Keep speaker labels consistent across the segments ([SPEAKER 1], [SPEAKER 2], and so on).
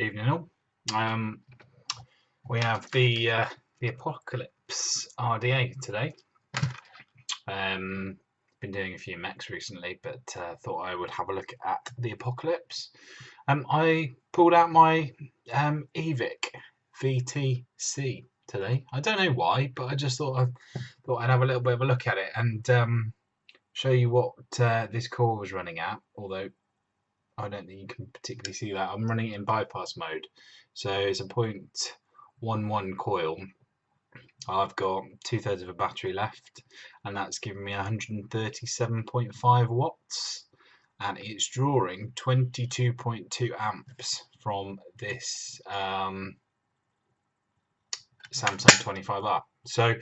[SPEAKER 1] Evening all. We have the Apocalypse RDA today. Been doing a few mechs recently, but thought I would have a look at the Apocalypse. I pulled out my Evic VTC today. I don't know why, but I just thought I'd have a little bit of a look at it and show you what this core was running at. Although I don't think you can particularly see that. I'm running it in bypass mode, so it's a 0.11 coil. I've got 2/3 of a battery left, and that's giving me 137.5 watts, and it's drawing 22.2 amps from this Samsung 25R. So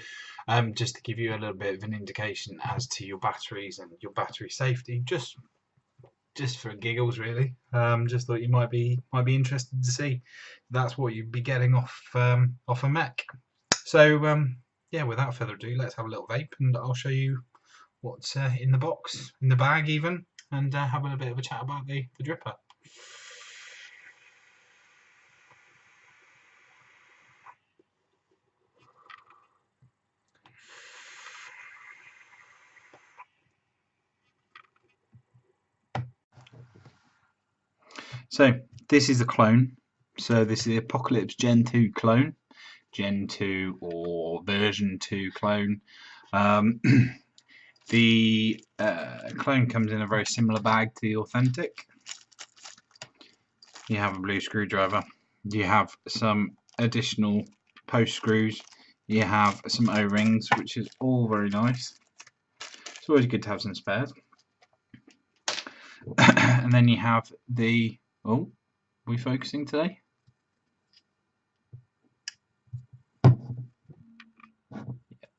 [SPEAKER 1] just to give you a little bit of an indication as to your batteries and your battery safety, just for giggles really. Just thought you might be interested to see that's what you'd be getting off a mech. So yeah, without further ado, let's have a little vape and I'll show you what's in the box, in the bag even, and have a bit of a chat about the dripper. So this is the clone. So this is the Apocalypse Gen 2 clone, Gen 2 or version 2 clone. The clone comes in a very similar bag to the authentic. You have a blue screwdriver, you have some additional post screws, you have some O-rings, which is all very nice. It's always good to have some spares. And then you have the, oh, are we focusing today?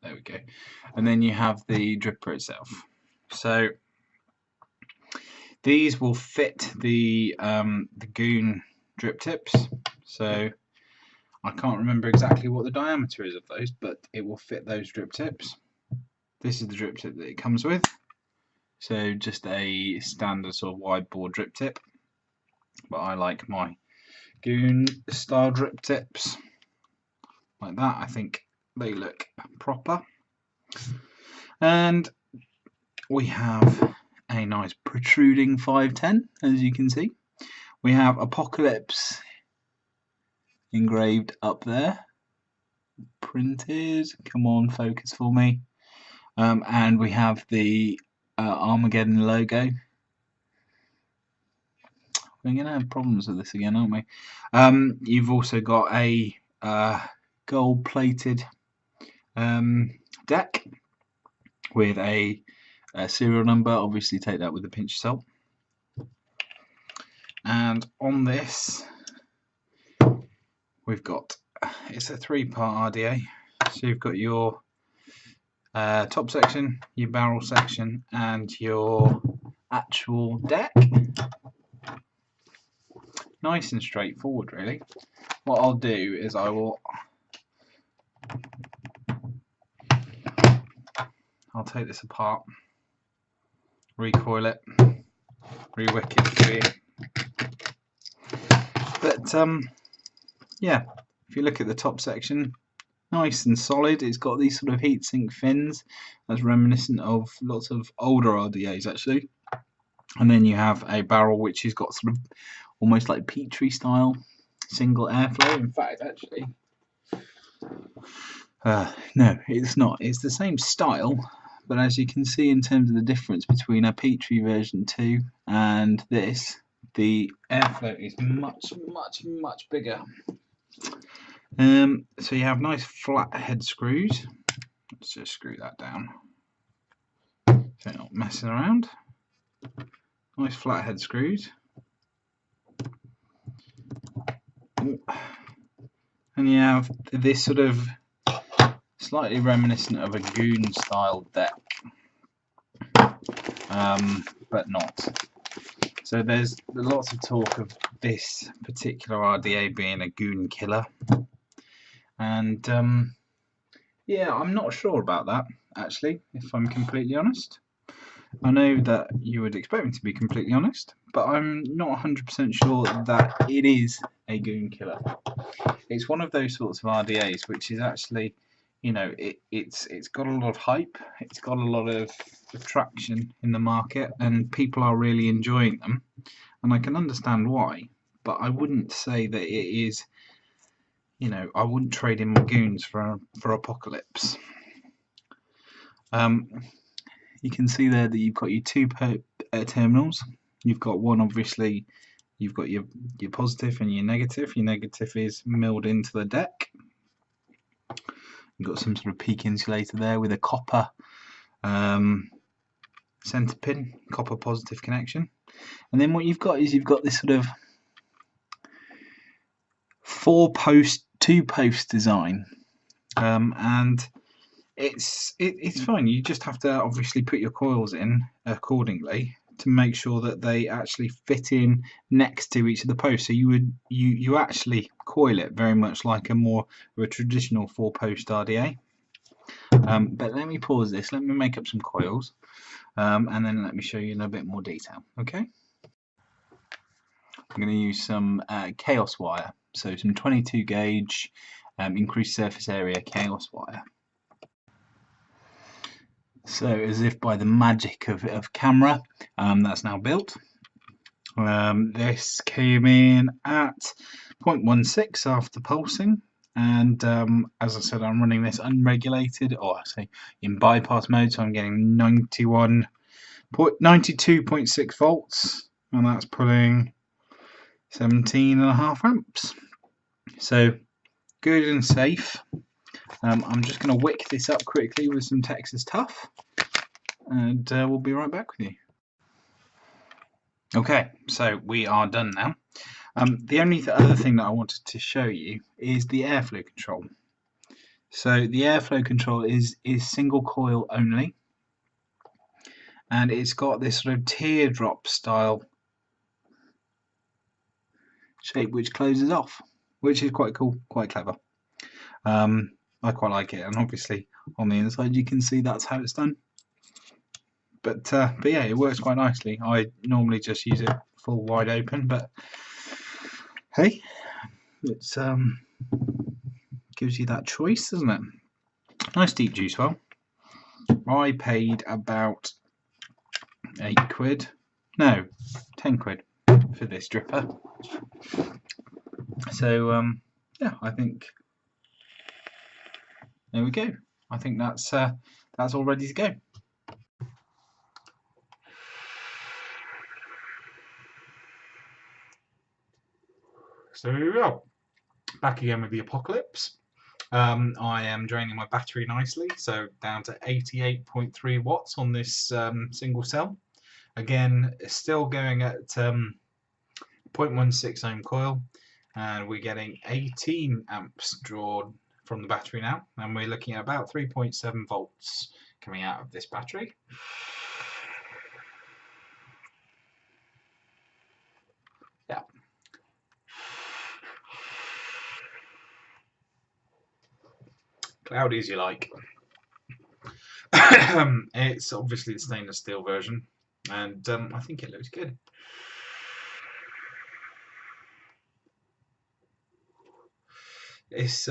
[SPEAKER 1] There we go. And then you have the dripper itself. So these will fit the Goon drip tips. So I can't remember exactly what the diameter is of those, but it will fit those drip tips. This is the drip tip that it comes with. So just a standard sort of wide bore drip tip. But I like my Goon style drip tips like that. I think they look proper. And we have a nice protruding 510, as you can see. We have Apocalypse engraved up there, printed. Come on, focus for me. And we have the Armageddon logo. We're going to have problems with this again, aren't we? You've also got a gold-plated deck with a serial number. Obviously, take that with a pinch of salt. And on this, we've got, it's a 3-part RDA. So you've got your top section, your barrel section, and your actual deck. Nice and straightforward, really. What I'll do is I'll take this apart, recoil it, re-wick it for you. But yeah, if you look at the top section, nice and solid. It's got these sort of heatsink fins that's reminiscent of lots of older RDAs actually. And then you have a barrel which has got sort of almost like Petri style single airflow. In fact, actually, no, it's not. It's the same style, but as you can see in terms of the difference between a Petri version 2 and this, the airflow is much bigger. So you have nice flat head screws. Let's just screw that down so you're not messing around. Nice flat head screws. And you have this sort of slightly reminiscent of a Goon style deck, but not. So there's lots of talk of this particular RDA being a Goon killer, and yeah, I'm not sure about that actually, if I'm completely honest. I know that you would expect me to be completely honest, but I'm not 100% sure that it is a goon killer. It's one of those sorts of RDAs which is actually, you know, it's got a lot of hype, it's got a lot of traction in the market, and people are really enjoying them, and I can understand why, but I wouldn't say that it is, you know, I wouldn't trade in my goons for Apocalypse. You can see there that you've got your two terminals. You've got one, obviously, you've got your positive and your negative. Your negative is milled into the deck. You've got some sort of peak insulator there with a copper center pin, copper positive connection. And then what you've got is you've got this sort of 2-post design, and it's fine. You just have to obviously put your coils in accordingly to make sure that they actually fit in next to each of the posts. So you actually coil it very much like a traditional 4-post RDA. But let me pause this. Let me make up some coils, and then let me show you in a bit more detail. Okay. I'm going to use some chaos wire. So some 22 gauge increased surface area chaos wire. So as if by the magic of camera, that's now built. This came in at 0.16 after pulsing, and as I said, I'm running this unregulated, or I say in bypass mode, so I'm getting 92.6 volts, and that's pulling 17.5 amps. So good and safe. I'm just going to wick this up quickly with some Texas Tough, and we'll be right back with you. Okay, so we are done now. The only other thing that I wanted to show you is the airflow control. So the airflow control is single coil only, and it's got this sort of teardrop style shape which closes off, which is quite cool, quite clever. I quite like it, and obviously on the inside you can see that's how it's done. But yeah, it works quite nicely. I normally just use it full wide open, but hey, it's gives you that choice, doesn't it? Nice deep juice well. I paid about 8 quid, no, 10 quid for this dripper. So yeah, I think there we go. I think that's all ready to go. So here we are, back again with the Apocalypse. I am draining my battery nicely, so down to 88.3 watts on this single cell. Again, still going at 0.16 ohm coil, and we're getting 18 amps drawn from the battery now, and we're looking at about 3.7 volts coming out of this battery. Yeah. Cloudy as you like. It's obviously the stainless steel version, and I think it looks good. It's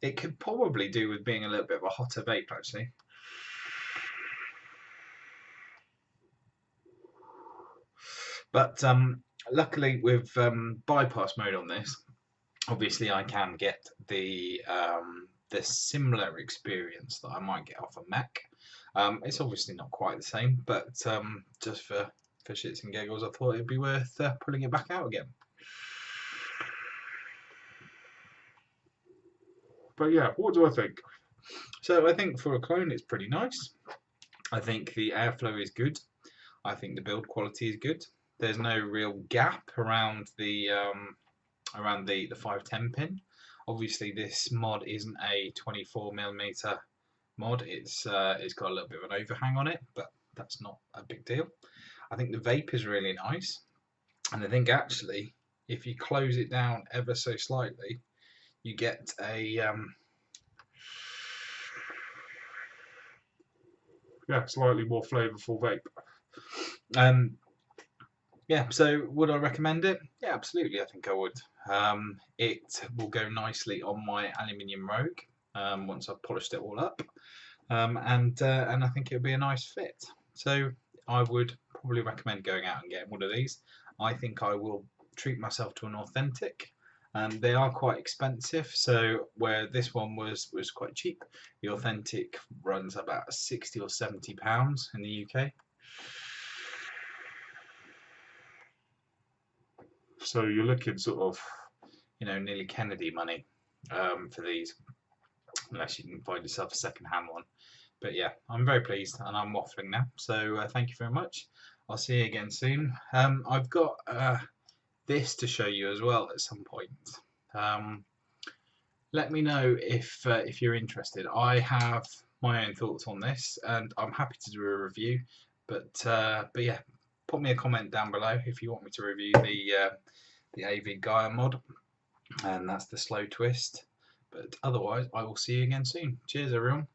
[SPEAKER 1] it could probably do with being a little bit of a hotter vape, actually. But luckily with bypass mode on this, obviously I can get the similar experience that I might get off a Mac. It's obviously not quite the same, but just for shits and giggles, I thought it'd be worth pulling it back out again. But yeah, what do I think? So I think for a clone it's pretty nice. I think the airflow is good. I think the build quality is good. There's no real gap around the 510 pin. Obviously this mod isn't a 24mm mod. It's got a little bit of an overhang on it, but that's not a big deal. I think the vape is really nice, and I think actually if you close it down ever so slightly, you get a slightly more flavourful vape. yeah, so would I recommend it? Yeah, absolutely. I think I would. It will go nicely on my aluminium Rogue once I've polished it all up, and I think it'll be a nice fit. So I would probably recommend going out and getting one of these. I think I will treat myself to an authentic. They are quite expensive, so where this one was quite cheap, the authentic runs about £60 or £70 in the UK. So you're looking sort of, nearly Kennedy money for these, unless you can find yourself a second-hand one. But yeah, I'm very pleased, and I'm waffling now. So thank you very much. I'll see you again soon. I've got this to show you as well at some point. Let me know if you're interested. I have my own thoughts on this, and I'm happy to do a review. But yeah, put me a comment down below if you want me to review the AV Gaia mod, and that's the slow twist. But otherwise, I will see you again soon. Cheers, everyone.